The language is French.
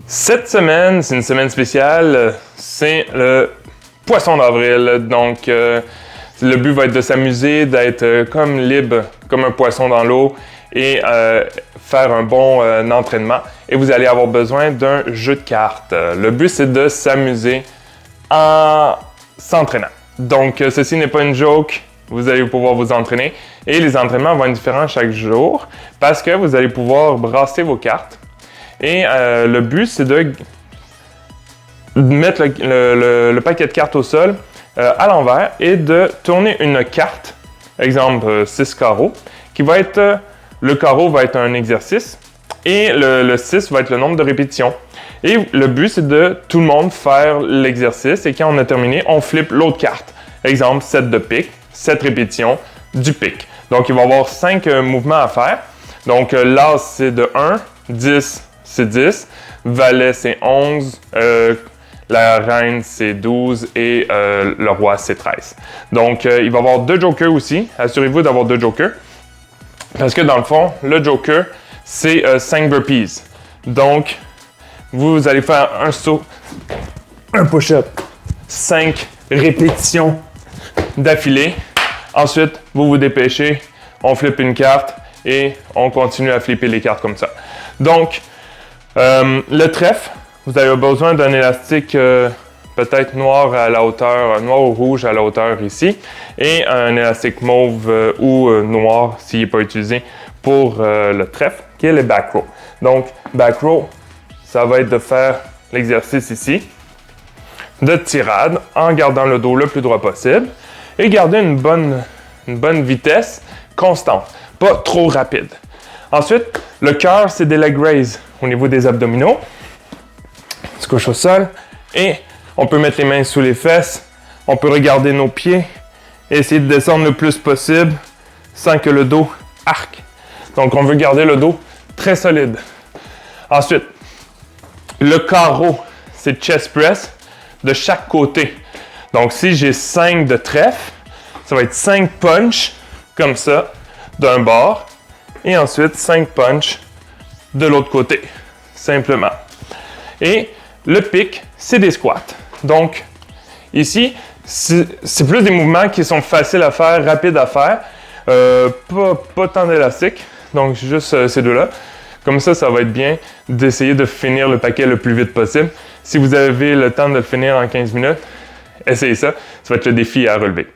Cette semaine, c'est une semaine spéciale, c'est le poisson d'avril. Donc, le but va être de s'amuser, d'être comme libre, comme un poisson dans l'eau et faire un bon entraînement. Et vous allez avoir besoin d'un jeu de cartes. Le but, c'est de s'amuser en s'entraînant. Donc, ceci n'est pas une joke. Vous allez pouvoir vous entraîner. Et les entraînements vont être différents chaque jour parce que vous allez pouvoir brasser vos cartes. Et le but, c'est de mettre le paquet de cartes au sol à l'envers et de tourner une carte, exemple 6 carreaux, qui va être, le carreau va être un exercice et le 6 va être le nombre de répétitions. Et le but, c'est de tout le monde faire l'exercice et quand on a terminé, on flippe l'autre carte. Exemple 7 de pique, 7 répétitions du pique. Donc, il va y avoir 5 mouvements à faire. Donc, l'as, c'est de 1, 10, c'est 10, valet, c'est 11, la reine, c'est 12 et le roi, c'est 13. Donc, il va y avoir 2 jokers aussi. Assurez-vous d'avoir 2 jokers. Parce que dans le fond, le joker, c'est 5 burpees. Donc, vous allez faire un saut, un push-up, 5 répétitions d'affilée. Ensuite, vous vous dépêchez, on flippe une carte et on continue à flipper les cartes comme ça. Donc, le trèfle, vous avez besoin d'un élastique peut-être noir à la hauteur, noir ou rouge à la hauteur ici, et un élastique mauve ou noir s'il n'est pas utilisé pour le trèfle, qui est le back row. Donc, back row, ça va être de faire l'exercice ici, de tirade en gardant le dos le plus droit possible et garder une bonne vitesse constante, pas trop rapide. Ensuite, le cœur, c'est des leg raises au niveau des abdominaux. On se couche au sol et on peut mettre les mains sous les fesses. On peut regarder nos pieds et essayer de descendre le plus possible sans que le dos arque. Donc, on veut garder le dos très solide. Ensuite, le carreau, c'est chest press de chaque côté. Donc, si j'ai 5 de trèfle, ça va être 5 punches comme ça d'un bord. Et ensuite, 5 punches de l'autre côté, simplement. Et le pic, c'est des squats. Donc, ici, c'est plus des mouvements qui sont faciles à faire, rapides à faire. Pas tant d'élastique, donc juste ces deux-là. Comme ça, ça va être bien d'essayer de finir le paquet le plus vite possible. Si vous avez le temps de le finir en 15 minutes, essayez ça. Ça va être le défi à relever.